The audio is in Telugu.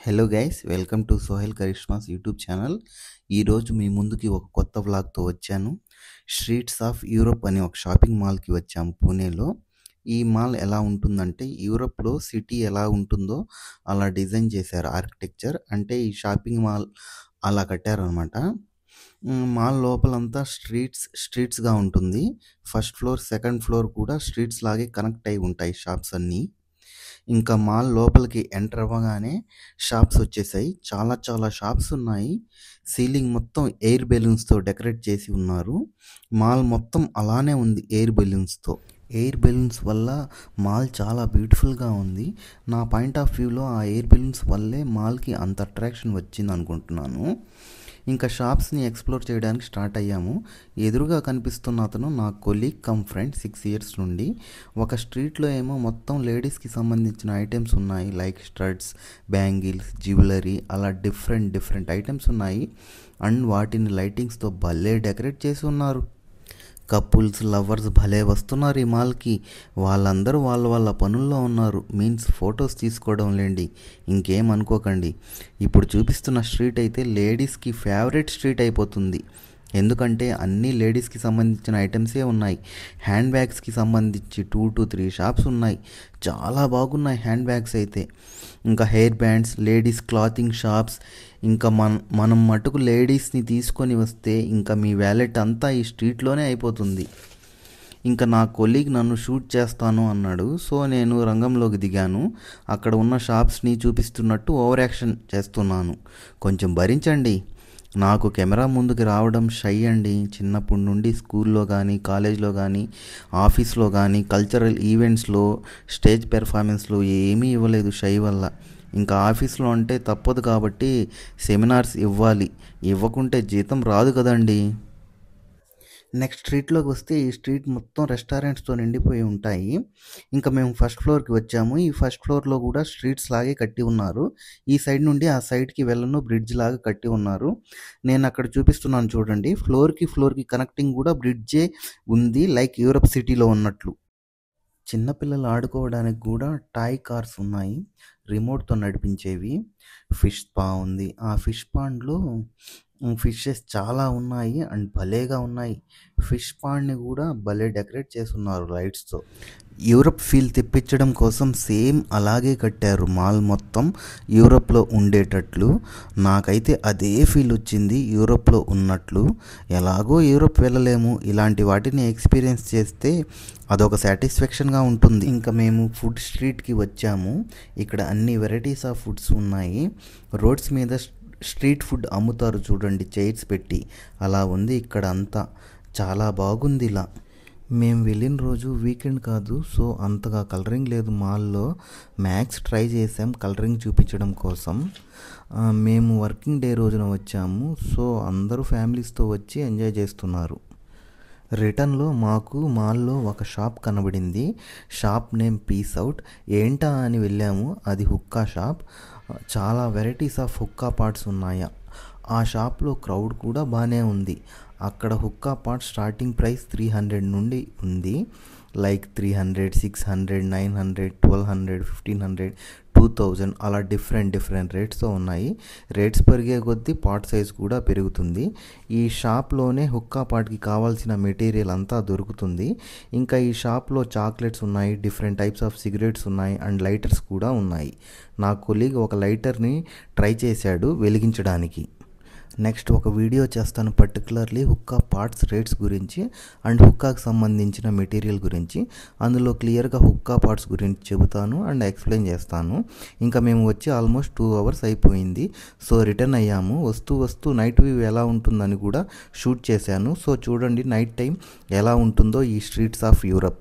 Hello guys, welcome to Sohel Karishma's YouTube channel. ఈరోజు మీ ముందుకి ఒక కొత్త వ్లాగ్తో వచ్చాను. స్ట్రీట్స్ ఆఫ్ యూరోప్ అనే ఒక షాపింగ్ మాల్కి వచ్చాము పూణేలో. ఈ మాల్ ఎలా ఉంటుందంటే యూరోప్లో సిటీ ఎలా ఉంటుందో అలా డిజైన్ చేశారు. ఆర్కిటెక్చర్ అంటే ఈ షాపింగ్ మాల్ అలా కట్టారనమాట. మాల్ లోపలంతా స్ట్రీట్స్గా ఉంటుంది. ఫస్ట్ ఫ్లోర్, సెకండ్ ఫ్లోర్ కూడా స్ట్రీట్స్ లాగే కనెక్ట్ అయి ఉంటాయి షాప్స్ అన్నీ. ఇంకా మాల్ లోపలికి ఎంటర్ అవ్వగానే షాప్స్ వచ్చేసాయి. చాలా షాప్స్ ఉన్నాయి. సీలింగ్ మొత్తం ఎయిర్ బెలూన్స్తో డెకరేట్ చేసి ఉన్నారు. మాల్ మొత్తం అలానే ఉంది ఎయిర్ బెలూన్స్తో. ఎయిర్ బెలూన్స్ వల్ల మాల్ చాలా బ్యూటిఫుల్గా ఉంది. నా పాయింట్ ఆఫ్ వ్యూలో ఆ ఎయిర్ బెలూన్స్ వల్లే మాల్కి అంత అట్రాక్షన్ వచ్చింది అనుకుంటున్నాను. ఇంకా షాప్స్ని ఎక్స్ప్లోర్ చేయడానికి స్టార్ట్ అయ్యాము. ఎదురుగా కనిపిస్తున్న అతను నా కొలీగ్ కమ్ ఫ్రెండ్ 6 years నుండి. ఒక స్ట్రీట్లో ఏమో మొత్తం లేడీస్కి సంబంధించిన ఐటమ్స్ ఉన్నాయి. లైక్ స్టడ్స్, బ్యాంగిల్స్, జ్యువెలరీ, అలా డిఫరెంట్ ఐటమ్స్ ఉన్నాయి. అండ్ వాటిని లైటింగ్స్తో భలే డెకరేట్ చేసి ఉన్నారు. కపుల్స్, లవర్స్ భలే వస్తున్నారు ఈ మాల్కి. వాళ్ళందరూ వాళ్ళ పనుల్లో ఉన్నారు. మీన్స్ ఫొటోస్ తీసుకోవడం లేండి, ఇంకేం అనుకోకండి. ఇప్పుడు చూపిస్తున్న స్ట్రీట్ అయితే లేడీస్కి ఫేవరెట్ స్ట్రీట్ అయిపోతుంది. ఎందుకంటే అన్ని లేడీస్కి సంబంధించిన ఐటమ్సే ఉన్నాయి. హ్యాండ్ బ్యాగ్స్కి సంబంధించి 2 to 3 షాప్స్ ఉన్నాయి. చాలా బాగున్నాయి హ్యాండ్ బ్యాగ్స్ అయితే. ఇంకా hair bands, ladies clothing shops. ఇంకా మనం మటుకు లేడీస్ని తీసుకొని వస్తే ఇంకా మీ వ్యాలెట్ అంతా ఈ స్ట్రీట్లోనే అయిపోతుంది. ఇంకా నా కొలీగ్ నన్ను షూట్ చేస్తాను అన్నాడు. సో నేను రంగంలోకి దిగాను. అక్కడ ఉన్న షాప్స్ని చూపిస్తున్నట్టు ఓవర్ యాక్షన్ చేస్తున్నాను. కొంచెం భరించండి. నాకు కెమెరా ముందుకు రావడం షై అండి. చిన్నప్పటి నుండి స్కూల్లో కానీ, కాలేజ్లో కానీ, ఆఫీస్లో కానీ, కల్చరల్ ఈవెంట్స్లో, స్టేజ్ పెర్ఫార్మెన్స్లో ఏమీ ఇవ్వలేదు షై వల్ల. ఇంకా ఆఫీస్లో అంటే తప్పదు కాబట్టి సెమినార్స్ ఇవ్వాలి. ఇవ్వకుంటే జీతం రాదు కదండి. నెక్స్ట్ స్ట్రీట్లోకి వస్తే ఈ స్ట్రీట్ మొత్తం రెస్టారెంట్స్తో నిండిపోయి ఉంటాయి. ఇంకా మేము ఫస్ట్ ఫ్లోర్కి వచ్చాము. ఈ ఫస్ట్ ఫ్లోర్లో కూడా స్ట్రీట్స్ లాగే కట్టి ఉన్నారు. ఈ సైడ్ నుండి ఆ సైడ్కి వెళ్ళను బ్రిడ్జ్ లాగా కట్టి ఉన్నారు. నేను అక్కడ చూపిస్తున్నాను చూడండి. ఫ్లోర్కి కనెక్టింగ్ కూడా బ్రిడ్జే ఉంది, లైక్ యూరప్ సిటీలో ఉన్నట్లు. చిన్నపిల్లలు ఆడుకోవడానికి కూడా టాయ్ కార్స్ ఉన్నాయి, రిమోట్తో నడిపించేవి. ఫిష్ స్పా ఉంది. ఆ ఫిష్ పాండ్లో ఫిషెస్ చాలా ఉన్నాయి అండ్ భలేగా ఉన్నాయి. ఫిష్ పాండ్ని కూడా భలే డెకరేట్ చేస్తున్నారు లైట్స్తో. యూరప్ ఫీల్ తెప్పించడం కోసం సేమ్ అలాగే కట్టారు మాల్ మొత్తం యూరప్లో ఉండేటట్లు. నాకైతే అదే ఫీల్ వచ్చింది యూరప్లో ఉన్నట్లు. ఎలాగో యూరప్ వెళ్ళలేము, ఇలాంటి వాటిని ఎక్స్పీరియన్స్ చేస్తే అదొక సాటిస్ఫాక్షన్గా ఉంటుంది. ఇంకా మేము ఫుడ్ స్ట్రీట్కి వచ్చాము. ఇక్కడ అన్ని వెరైటీస్ ఆఫ్ ఫుడ్స్ ఉన్నాయి. రోడ్స్ మీద స్ట్రీట్ ఫుడ్ అమ్ముతారు చూడండి, చైర్స్ పెట్టి. అలా ఉంది ఇక్కడ అంతా. చాలా బాగుంది ఇలా. మేము వెళ్ళిన రోజు వీకెండ్ కాదు, సో అంతగా కలరింగ్ లేదు మాల్లో. మ్యాక్స్ ట్రై చేసాం కలరింగ్ చూపించడం కోసం. మేము వర్కింగ్ డే రోజున వచ్చాము, సో అందరూ ఫ్యామిలీస్తో వచ్చి ఎంజాయ్ చేస్తున్నారు. రిటర్న్లో మాకు మాల్లో ఒక షాప్ కనబడింది. Shop name peace out. ఏంటా అని వెళ్ళాము. అది హుక్కా షాప్. చాలా వెరైటీస్ ఆఫ్ హుక్కా పాట్స్ ఉన్నాయా. ఆ షాప్లో క్రౌడ్ కూడా బాగానే ఉంది. అక్కడ హుక్కా పాట్ స్టార్టింగ్ ప్రైస్ 300 నుండి ఉంది. లైక్ 300, 600, 900, 1200, 1500, 2000 అలా డిఫరెంట్ రేట్స్తో ఉన్నాయి. రేట్స్ పెరిగే కొద్దీ పాట్ సైజ్ కూడా పెరుగుతుంది. ఈ షాప్లోనే హుక్కా పాట్కి కావాల్సిన మెటీరియల్ అంతా దొరుకుతుంది. ఇంకా ఈ షాప్లో చాక్లెట్స్ ఉన్నాయి, డిఫరెంట్ టైప్స్ ఆఫ్ సిగరెట్స్ ఉన్నాయి అండ్ లైటర్స్ కూడా ఉన్నాయి. నా కొలీగ్ ఒక లైటర్ని ట్రై చేశాడు వెలిగించడానికి. నెక్స్ట్ ఒక వీడియో చేస్తాను పర్టికులర్లీ హుక్కా పార్ట్స్ రేట్స్ గురించి అండ్ హుక్కాకి సంబంధించిన మెటీరియల్ గురించి. అందులో క్లియర్గా హుక్కా పార్ట్స్ గురించి చెబుతాను అండ్ ఎక్స్ప్లెయిన్ చేస్తాను. ఇంకా మేము వచ్చి ఆల్మోస్ట్ 2 hours అయిపోయింది. సో రిటర్న్ అయ్యాము. వస్తూ నైట్ వ్యూ ఎలా ఉంటుందని కూడా షూట్ చేశాను. సో చూడండి నైట్ టైం ఎలా ఉంటుందో ఈ స్ట్రీట్స్ ఆఫ్ యూరప్.